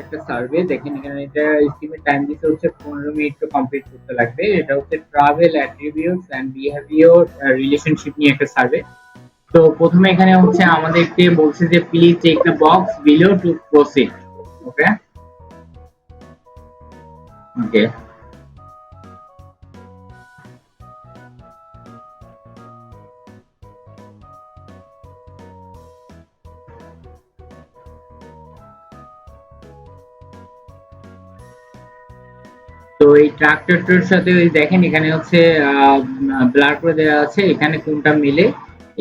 একটা সার্ভে দেখেন, এখানে এটা এস্টিমেট টাইম দিতে হচ্ছে 15 মিনিট তো কমপ্লিট করতে লাগবে। এটা হচ্ছে travel attributes and behaviour relationship নিয়ে একটা সার্ভে। তো প্রথমে এখানে হচ্ছে আমাদেরকে বলছে যে please check the box below to proceed. Okay okay. তো এই ট্রাক্টরটার সাথে ওই দেখেন এখানে হচ্ছে ব্লার করে দেওয়া আছে, এখানে কোনটা মিলে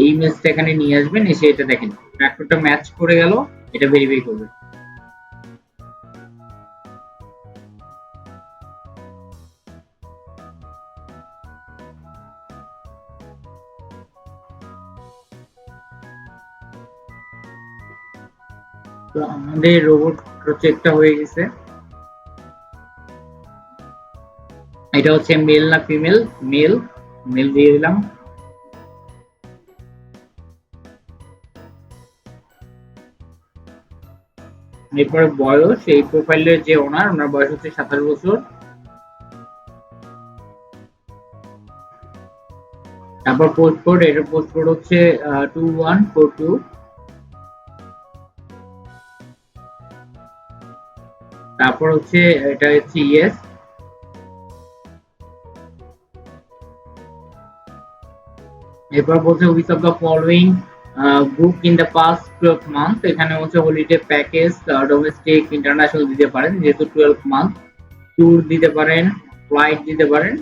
এই ইমেজটা এখানে নিয়ে আসবেন, এসে এটা দেখেন ট্রাক্টরটা ম্যাচ করে গেল, এটা ভেরিফাই করবে। তো আমাদের রোবট চেকটা হয়ে গেছে। এটা হচ্ছে মেল না ফিমেল? মেল। মেল দিয়ে দিলাম। এরপরে বয়স, এই প্রোফাইলের যে ওনার, ওনার বয়স হচ্ছে 27 বছর। তারপর পোস্ট কোড, এটার পোস্ট কোড হচ্ছে 2142। তারপর হচ্ছে এটা হচ্ছে ইয়েস। এরপর বলছে which of the following book in the past 12 month, এখানে হচ্ছে হলিডে প্যাকেজ, ডোমেস্টিক ইন্টারন্যাশনাল দিতে পারেন যেহেতু 12 মান্থ, ট্যুর দিতে পারেন, ফ্লাইট দিতে পারেন,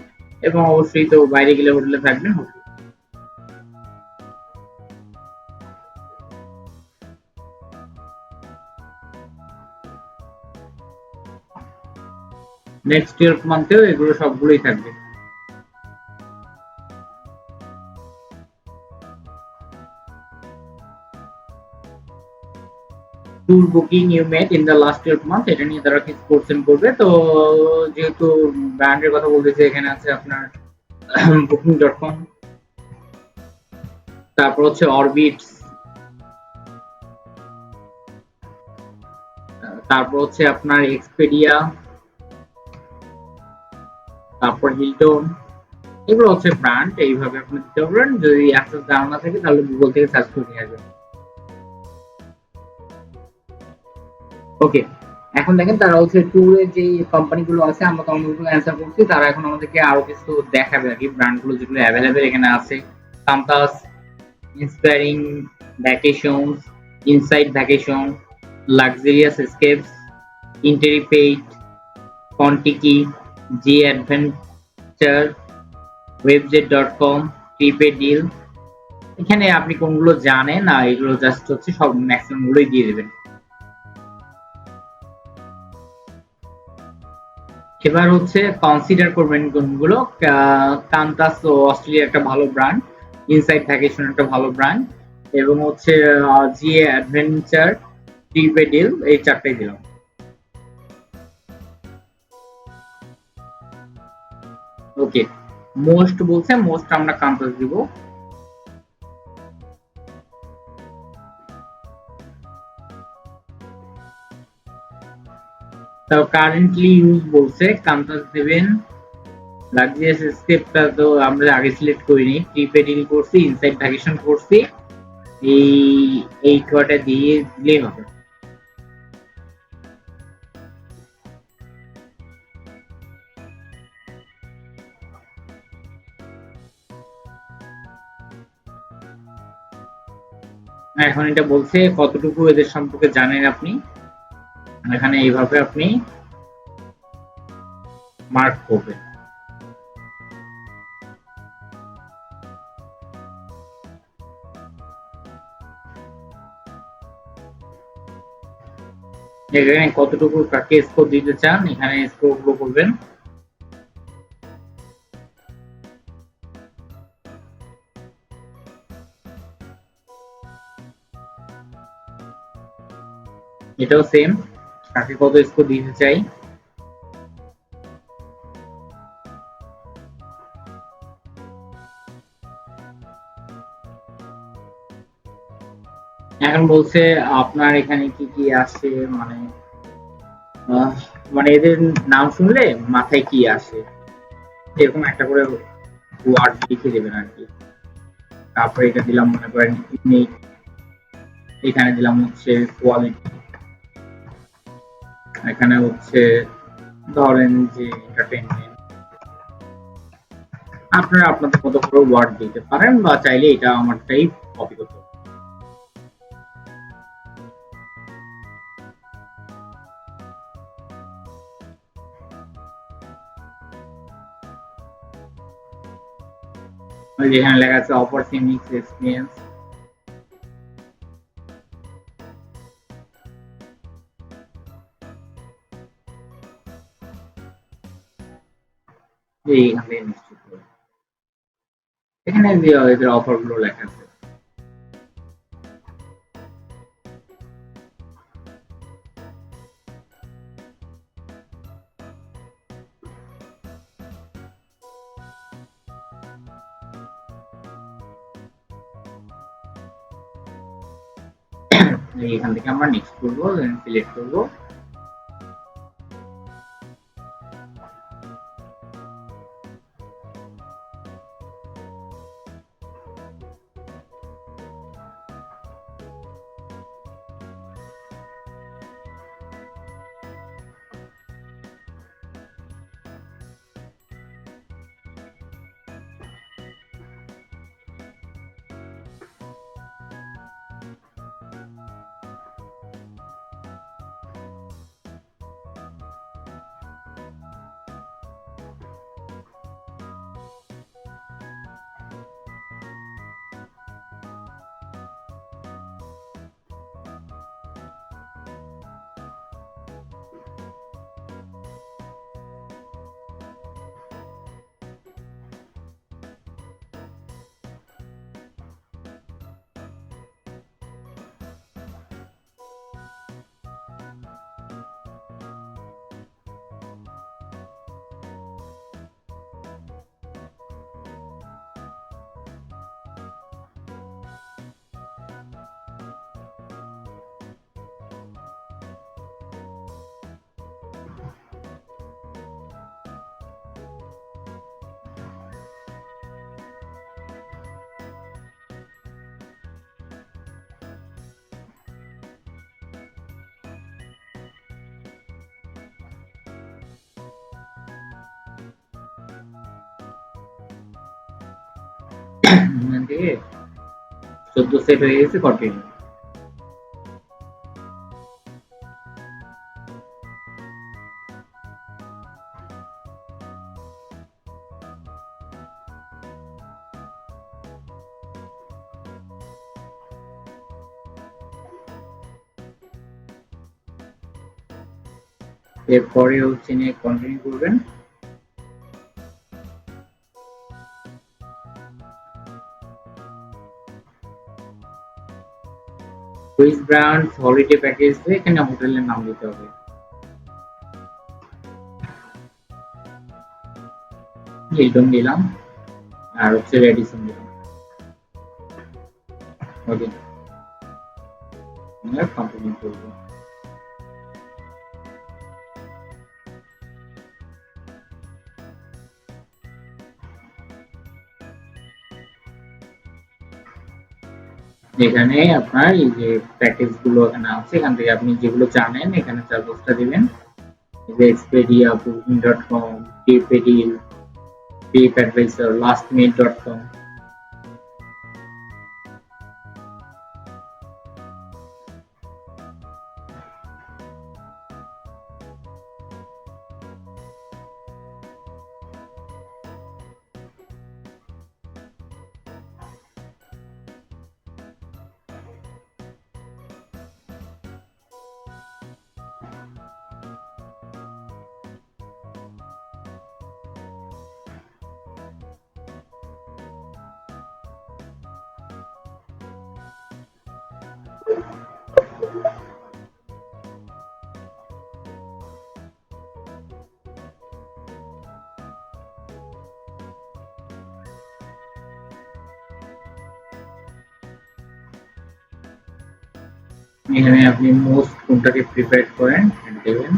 এবং অবশ্যই তো বাইরে গেলে হোটেলে থাকবেন। নেক্সট 12 মান্থেও এগুলো সবগুলোই থাকবে। Tour booking you made in the last 12 month, এটা নিয়ে তারা কিছু কোশ্চেন করবে। তো যেহেতু ব্র্যান্ডের কথা বলতেছে, এখানে আছে আপনার বুকিং.কম, তারপর হচ্ছে অরবিটস, তারপর হচ্ছে আপনার এক্সপেডিয়া, তারপর হিলটন, এগুলো হচ্ছে ব্র্যান্ড। এইভাবে আপনি দিতে পারবেন। যদি অ্যাক্সেস ধারণা থাকে তাহলে গুগল থেকে সার্চ করে নিয়ে আসবেন। ওকে, এখন দেখেন তারা হচ্ছে ট্যুরের যে কোম্পানিগুলো আছে, আমরা তো অনেকগুলো অ্যান্সার করছি, তারা এখন আমাদেরকে আরো কিছু দেখাবে আর কি, ব্র্যান্ডগুলো যেগুলো অ্যাভেলেবেল এখানে আছে। Compass, Inspiring Vacations, Inside Vacation, Luxurious Escapes, Intrepid, Contiki, G Adventure, Webjet dot com, ট্রিপে ডিল। এখানে আপনি কোনগুলো জানেন না, এগুলো জাস্ট হচ্ছে সব ম্যাক্সিমাম গুলোই দিয়ে দেবেন। এবার হচ্ছে কনসিডার করবেন কোনগুলো। কান্তাস ও অস্ট্রেলিয়া একটা ভালো ব্র্যান্ড, ইনসাইড ভ্যাকেশন একটা ভালো ব্র্যান্ড, এবং হচ্ছে জিএ অ্যাডভেঞ্চার, ট্রিপে ডিল, এই চারটাই দিলাম। ওকে, মোস্ট বলছে, মোস্ট আমরা কান্তাস দিব। তাও কারেন্টলি ইউজ বলছে, কান্তাস দেবেন। লাক্সারিয়াস স্কেপটা তো আমরা আগে সিলেক্ট করিনি, ট্রিপে ডিল করছি, ইনসাইড ভ্যাকেশন করছি, এই এই কয়টা দিয়ে দিলেই হবে। এখন এটা বলছে কতটুকু এদের সম্পর্কে জানেন আপনি, এখানে এইভাবে আপনি মার্ক করবেন। এখানে কতটুকু কাকে স্কোর দিতে চান, এখানে স্কোর গুলো করবেন। এটাও সেম, কাকে কত স্কোর দিতে চাই। এখন বলছে আপনার এখানে কি কি আসে, মানে আহ, মানে এদের নাম শুনলে মাথায় কি আসে এরকম একটা করে ওয়ার্ড লিখে দেবেন আর কি। তারপরে এটা দিলাম মনে করেন ইউনিক, এখানে দিলাম হচ্ছে কোয়ালিটি, এখানে হচ্ছে ধরেন যে এন্টারটেইনমেন্ট। আপনারা আপনাদের মতো করে ওয়ার্ড দিতে পারেন বা চাইলে এটা আমারটাই কপি করতে পারেন। ওই যে এখানে লেখা আছে অপরচুনিটিস এক্সপিরিয়েন্স। এইখান থেকে নিশ্চিত করে এখানে যে এদের অফার গুলো লেখা আছে। এখান থেকে আমরা নেক্সট করবো, সিলেক্ট করবো। এখান থেকে 14 সেট হয়ে গেছে, কন্টিনিউ। এরপরে হচ্ছে নিয়ে কন্টিনিউ করবেন। কুইজ ব্রান্ড হলিডে প্যাকেজ এখানে হোটেলের নাম দিতে হবে। হিলটন দিলাম আর হচ্ছে রেডিসন দিলাম। ওকে, আমরা কন্টিনিউ করবো। এখানে আপনার এই যে প্যাকেজ গুলো এখানে আছে, এখান থেকে আপনি যেগুলো জানেন এখানে চার্জটা দিবেন। এই যে এক্সপেডিয়া, বুকিং.com, পেডিল, ট্রিপ অ্যাডভাইসর, লাস্টমিনিট.com। এখানে আপনি মোস্ট কোনটাকে প্রিপেয়ার করেন দেবেন।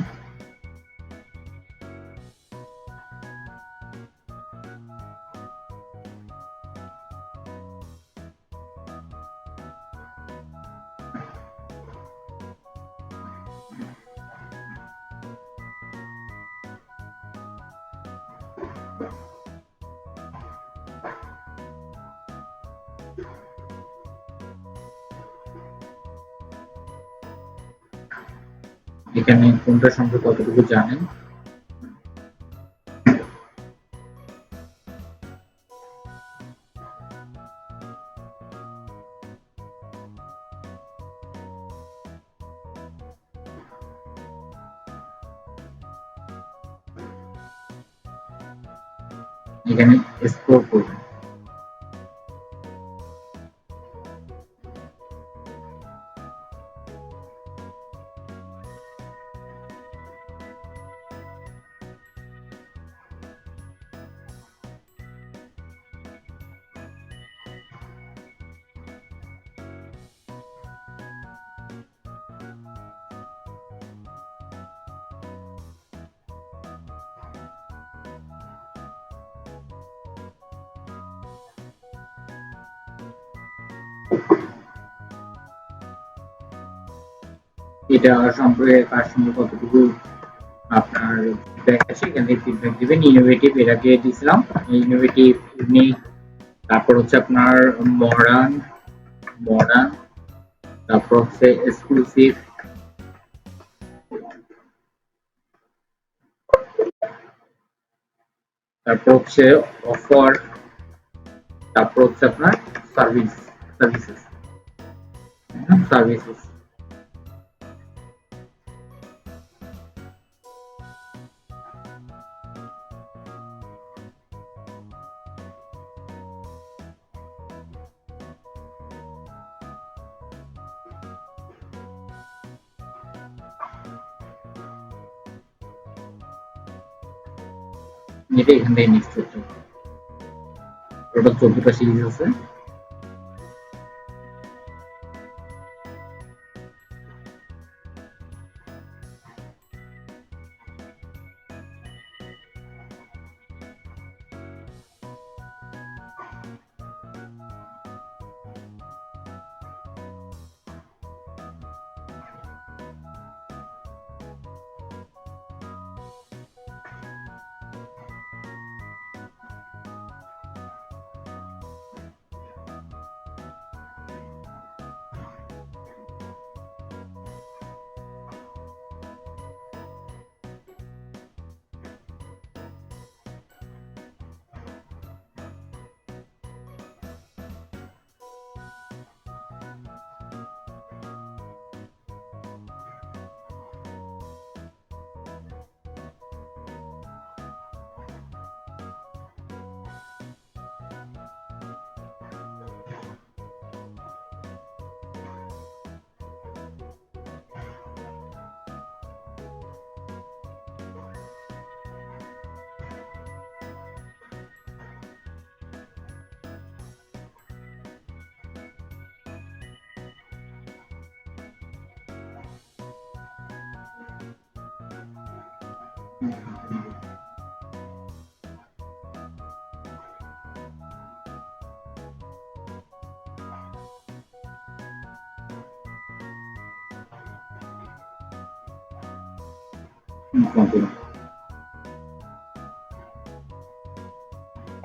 এখানে কোনটা সম্পর্কে কতটুকু জানেন? এখানে স্কোর করবেন। এটা সম্পর্কে কার সঙ্গে কতটুকু আপনার ফিডব্যাক আছে, এখান থেকে ফিডব্যাক দিবেন। ইনোভেটিভ এর আগে দিয়েছিলাম, ইনোভেটিভ ইউনিক, তারপর হচ্ছে আপনার মডার্ন, মডার্ন, তারপর হচ্ছে এক্সক্লুসিভ, তারপর হচ্ছে অফার, তারপর হচ্ছে আপনার সার্ভিস, সার্ভিসেস, সার্ভিসেস। এটা এখান থেকে নেক্সট করতে হবে। টোটাল 14টা সিরিজ আছে।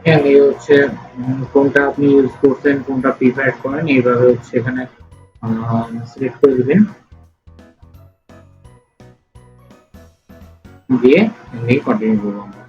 হ্যাঁ, এই হচ্ছে কোনটা আপনি ইউজ করছেন, কোনটা প্রিফার করেন, এইভাবে হচ্ছে এখানে সিলেক্ট করে দিবেন, দিয়ে এখানে কন্টিনিউ করবো আমরা।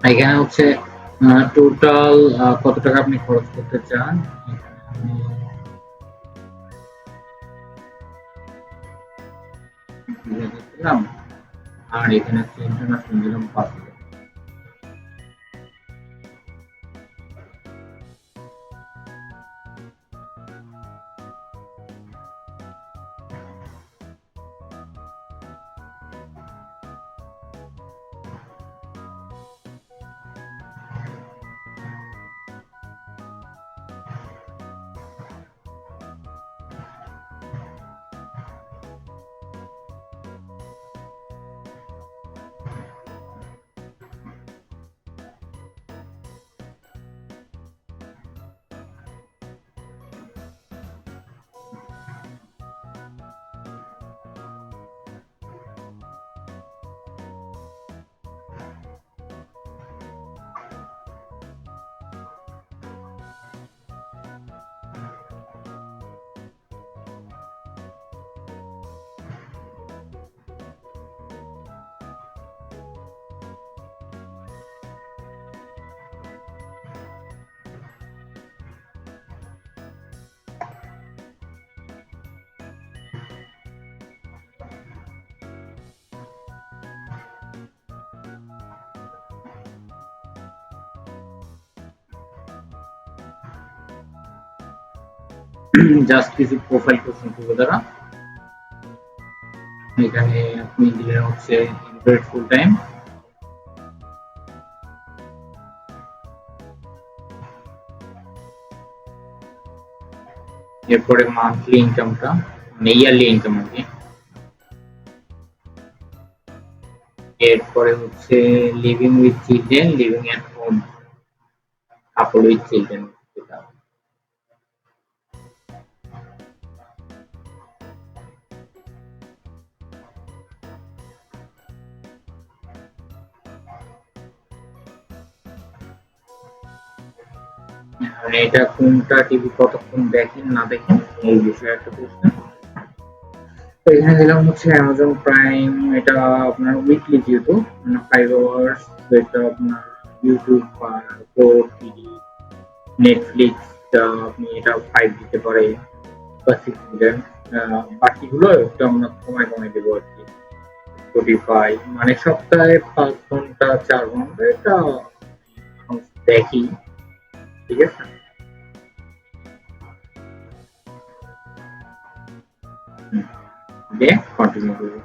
এখানে হচ্ছে টোটাল কত টাকা আপনি খরচ করতে চান, দিলাম। আর এখানে হচ্ছে ইন্টারন্যাশনাল দিলাম 5,000। জাস্ট কিছু প্রোফাইল কোশ্চেন করবো দ্বারা এখানে আপনি দিলেন হচ্ছে এমপ্লয়েড ফুল টাইম, এরপরে মান্থলি ইনকামটা মানে ইয়ারলি ইনকাম আর কি, এরপরে হচ্ছে living with children, living at home, couple with children, মানে এটা কোনটা টিভি কতক্ষণ দেখেন না দেখেন এই বিষয়ে একটা প্রশ্ন। তো এখানে দিলাম হচ্ছে অ্যামাজন প্রাইম, এটা আপনার উইকলি যেহেতু মানে 5 আওয়ার্স, তো এটা আপনার ইউটিউব বা টিভি নেটফ্লিক্স আপনি এটা 5 দিতে পারে বা 6 দিলেন, বাকিগুলো একটু আমরা কমায় কমায় দেবো আর কি। স্পটিফাই মানে সপ্তাহে 5 ঘন্টা 4 ঘন্টা এটা দেখি, ঠিক আছে। দিয়ে কন্টিনিউ করবো।